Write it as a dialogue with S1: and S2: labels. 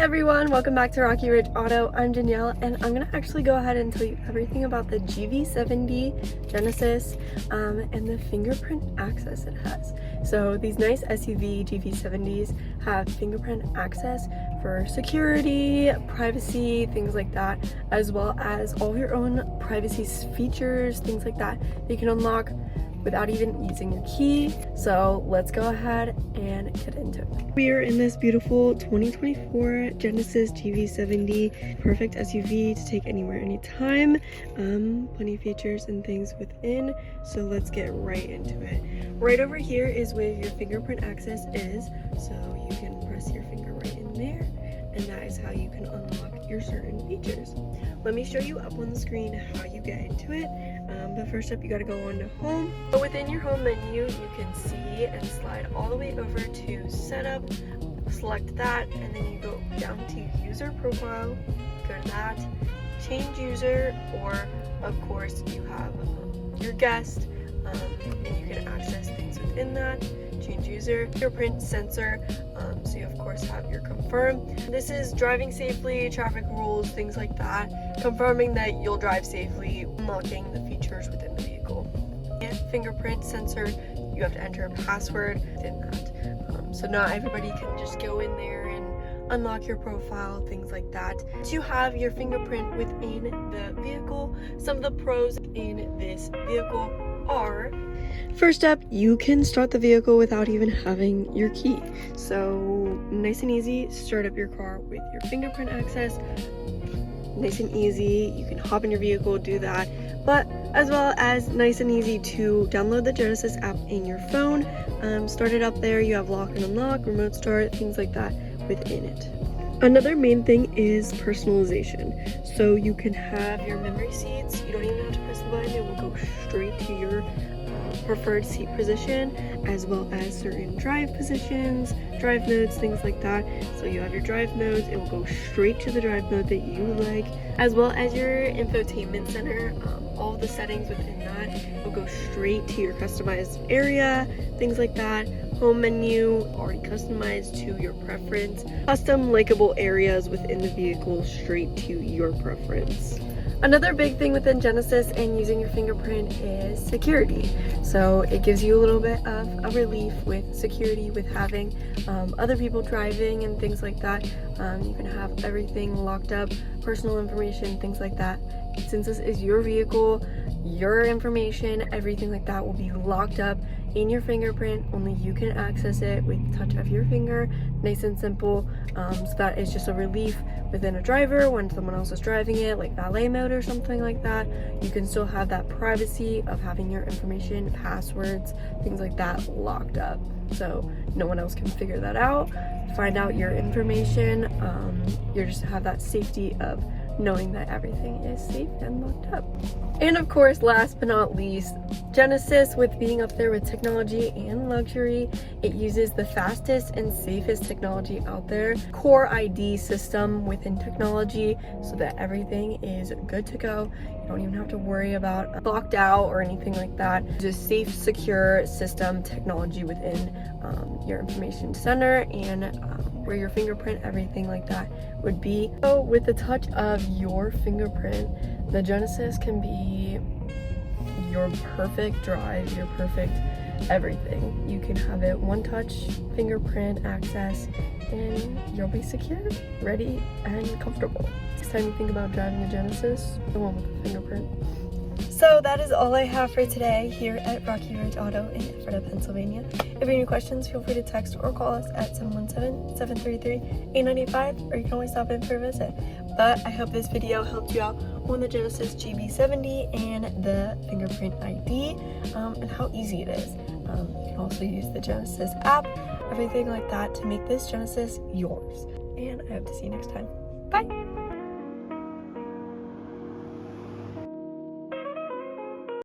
S1: everyone, welcome back to Rocky Ridge Auto. I'm Danielle and I'm gonna actually go ahead and tell you everything about the GV70 Genesis and the fingerprint access it has. So these nice SUV GV70s have fingerprint access for security, privacy, things like that, as well as all your own privacy features, things like that you can unlock without even using your key. So let's go ahead and get into it. We are in this beautiful 2024 Genesis GV70, perfect SUV to take anywhere, anytime. Plenty of features and things within, so let's get right into it. Right over here is where your fingerprint access is, so you can press your finger right in there, and that is how you can unlock your certain features. Let me show you up on the screen how you get into it. But first up, you gotta go on to home. But within your home menu, you can see and slide all the way over to setup, select that, and then you go down to user profile, go to that, change user, or of course you have your guest, and you can access things within that. Change user, fingerprint sensor, so you of course have your confirm. This is driving safely, traffic rules, things like that, confirming that you'll drive safely, unlocking the features within the vehicle. And fingerprint sensor, you have to enter a password within that. So not everybody can just go in there and unlock your profile, things like that. Once you have your fingerprint within the vehicle, some of the pros in this vehicle are, first up, you can start the vehicle without even having your key. So nice and easy, start up your car with your fingerprint access. Nice and easy, you can hop in your vehicle, do that. But as well as nice and easy to download the Genesis app in your phone. Start it up there, you have lock and unlock, remote start, things like that within it. Another main thing is personalization. So you can have your memory seats, you don't even have to press the button, it will go straight to your preferred seat position, as well as certain drive positions, drive modes, things like that. So you have your drive modes, it will go straight to the drive mode that you like, as well as your infotainment center. All of the settings within that will go straight to your customized area, things like that. Home menu, already customized to your preference. Custom likable areas within the vehicle, straight to your preference. Another big thing within Genesis and using your fingerprint is security. So it gives you a little bit of a relief with security, with having other people driving and things like that. You can have everything locked up, personal information, things like that. Since this is your vehicle, your information, everything like that will be locked up in your fingerprint. Only you can access it with the touch of your finger, nice and simple. So that is just a relief within a driver when someone else is driving it, like valet mode or something like that. You can still have that privacy of having your information, passwords, things like that locked up, so no one else can figure that out, find out your information. You just have that safety of knowing that everything is safe and locked up. And of course, last but not least, Genesis, with being up there with technology and luxury, it uses the fastest and safest technology out there, core ID system within technology, so that everything is good to go. You don't even have to worry about blocked out or anything like that. Just safe, secure system technology within your information center and where your fingerprint, everything like that would be. So with the touch of your fingerprint, the Genesis can be your perfect drive, your perfect everything. You can have it one touch fingerprint access and you'll be secure, ready, and comfortable. Next time you think about driving a Genesis, the one with the fingerprint. So that is all I have for today here at Rocky Ridge Auto in Ephrata, Pennsylvania. If you have any questions, feel free to text or call us at 717-733-8985, or you can always stop in for a visit. But I hope this video helped you out on the Genesis GV70 and the fingerprint ID, and how easy it is. You can also use the Genesis app, everything like that, to make this Genesis yours. And I hope to see you next time. Bye!